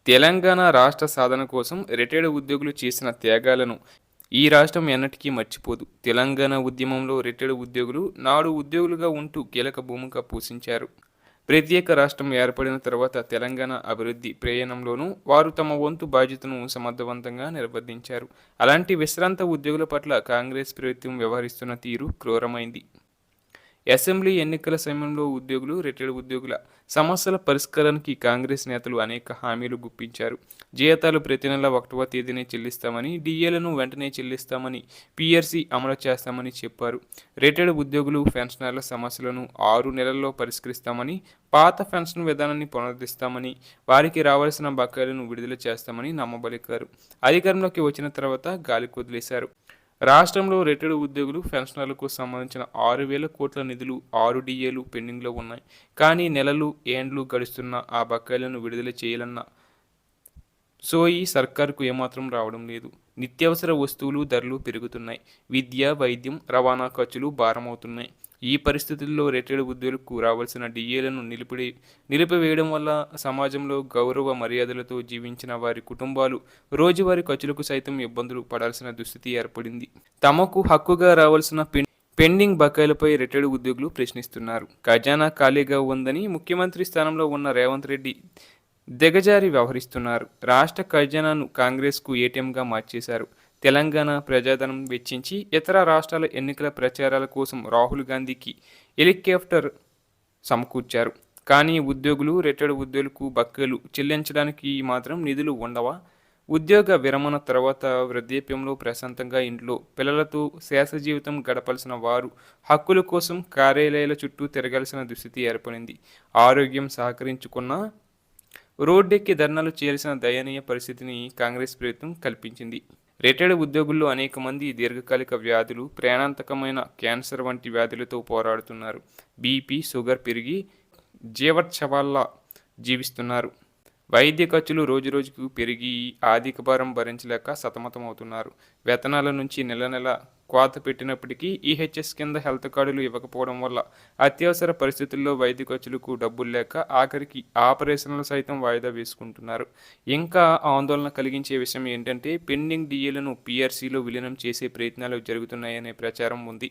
తెలంగాణ రాష్ట్ర సాధన కోసం రిటైర్డ్ ఉద్యోగులు చేసిన త్యాగాలను ఈ రాష్ట్రం ఎన్నటికీ మర్చిపోదు. తెలంగాణ ఉద్యమంలో రిటైర్డ్ ఉద్యోగులు నాడు ఉద్యోగులుగా ఉంటూ కీలక భూమిక పోషించారు. ప్రత్యేక రాష్ట్రం ఏర్పడిన తర్వాత తెలంగాణ అభివృద్ధి ప్రయాణంలోనూ వారు తమ వంతు బాధ్యతను సమర్థవంతంగా నిర్వర్తించారు. అలాంటి విశ్రాంత ఉద్యోగుల పట్ల కాంగ్రెస్ ప్రభుత్వం వ్యవహరిస్తున్న తీరు క్రూరమైంది. అసెంబ్లీ ఎన్నికల సమయంలో ఉద్యోగులు, రిటైర్డ్ ఉద్యోగుల సమస్యల పరిష్కారానికి కాంగ్రెస్ నేతలు అనేక హామీలు గుప్పించారు. జీతాలు ప్రతి నెల 1వ తేదీనే చెల్లిస్తామని, డిఏలను వెంటనే చెల్లిస్తామని, పీఆర్సీ అమలు చేస్తామని చెప్పారు. రిటైర్డ్ ఉద్యోగులు, పెన్షనర్ల సమస్యలను 6 నెలల్లో పరిష్కరిస్తామని, పాత పెన్షన్ విధానాన్ని పునరుద్ధరిస్తామని, వారికి రావాల్సిన బకాయిలను విడుదల చేస్తామని నమ్మబలికారు. అధికారంలోకి వచ్చిన తర్వాత గాలికి వదిలేశారు. రాష్ట్రంలో రిటైర్డ్ ఉద్యోగులు, పెన్షనర్లకు సంబంధించిన 6,000 కోట్ల నిధులు, 6 డిఏలు పెండింగ్లో ఉన్నాయి. కానీ నెలలు, ఏండ్లు గడుస్తున్నా ఆ బకాయిలను విడుదల చేయాలన్న సోయి సర్కారుకు ఏమాత్రం రావడం లేదు. నిత్యావసర వస్తువులు ధరలు పెరుగుతున్నాయి. విద్య, వైద్యం, రవాణా ఖర్చులు భారమవుతున్నాయి. ఈ పరిస్థితుల్లో రిటైర్డ్ ఉద్యోగులకు రావాల్సిన డిఏలను నిలిపివేయడం వల్ల సమాజంలో గౌరవ మర్యాదలతో జీవించిన వారి కుటుంబాలు రోజువారీ ఖర్చులకు సైతం ఇబ్బందులు పడాల్సిన దుస్థితి ఏర్పడింది. తమకు హక్కుగా రావాల్సిన పెండింగ్ బకాయిలపై రిటైర్డ్ ఉద్యోగులు ప్రశ్నిస్తున్నారు. ఖజానా ఖాళీగా ఉందని ముఖ్యమంత్రి స్థానంలో ఉన్న రేవంత్ రెడ్డి దిగజారి వ్యవహరిస్తున్నారు. రాష్ట్ర ఖజానాను కాంగ్రెస్కు ఏటీఎంగా మార్చేశారు. తెలంగాణ ప్రజాధనం వెచ్చించి ఇతర రాష్ట్రాల ఎన్నికల ప్రచారాల కోసం రాహుల్ గాంధీకి హెలికాప్టర్ సమకూర్చారు. కానీ ఉద్యోగులు, రిటైర్డ్ ఉద్యోగులకు బకాయిలు చెల్లించడానికి మాత్రం నిధులు ఉండవా? ఉద్యోగ విరమణ తర్వాత వృద్ధాప్యంలో ప్రశాంతంగా ఇంట్లో పిల్లలతో శేష జీవితం గడపాల్సిన వారు హక్కుల కోసం కార్యాలయాల చుట్టూ తిరగాల్సిన దుస్థితి ఏర్పడింది. ఆరోగ్యం సహకరించుకున్న రోడ్డెక్కి ధర్నాలు చేయాల్సిన దయనీయ పరిస్థితిని కాంగ్రెస్ ప్రభుత్వం కల్పించింది. రిటైర్డ్ ఉద్యోగుల్లో అనేక మంది దీర్ఘకాలిక వ్యాధులు, ప్రాణాంతకమైన క్యాన్సర్ వంటి వ్యాధులతో పోరాడుతున్నారు. బీపీ, షుగర్ పెరిగి జీవోత్సవాల్లా జీవిస్తున్నారు. వైద్య ఖర్చులు రోజురోజుకు పెరిగి ఆర్థిక భారం భరించలేక సతమతమవుతున్నారు. వేతనాల నుంచి నెల నెల కోత పెట్టినప్పటికీ ఈహెచ్ఎస్ కింద హెల్త్ కార్డులు ఇవ్వకపోవడం వల్ల అత్యవసర పరిస్థితుల్లో వైద్య ఖర్చులకు డబ్బులు లేక ఆఖరికి ఆపరేషన్లు సైతం వాయిదా వేసుకుంటున్నారు. ఇంకా ఆందోళన కలిగించే విషయం ఏంటంటే పెండింగ్ డిఏలను పీఆర్సీలో విలీనం చేసే ప్రయత్నాలు జరుగుతున్నాయనే ప్రచారం ఉంది.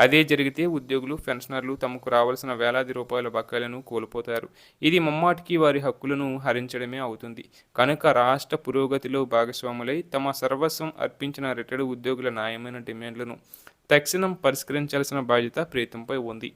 అదే జరిగితే ఉద్యోగులు, పెన్షనర్లు తమకు రావాల్సిన వేలాది రూపాయల బకాయిలను కోల్పోతారు. ఇది ముమ్మాటికి వారి హక్కులను హరించడమే అవుతుంది. కనుక రాష్ట్ర పురోగతిలో భాగస్వాములై తమ సర్వస్వం అర్పించిన రిటైర్డ్ ఉద్యోగుల న్యాయమైన డిమాండ్లను తక్షణం పరిష్కరించాల్సిన బాధ్యత ప్రభుత్వంపై ఉంది.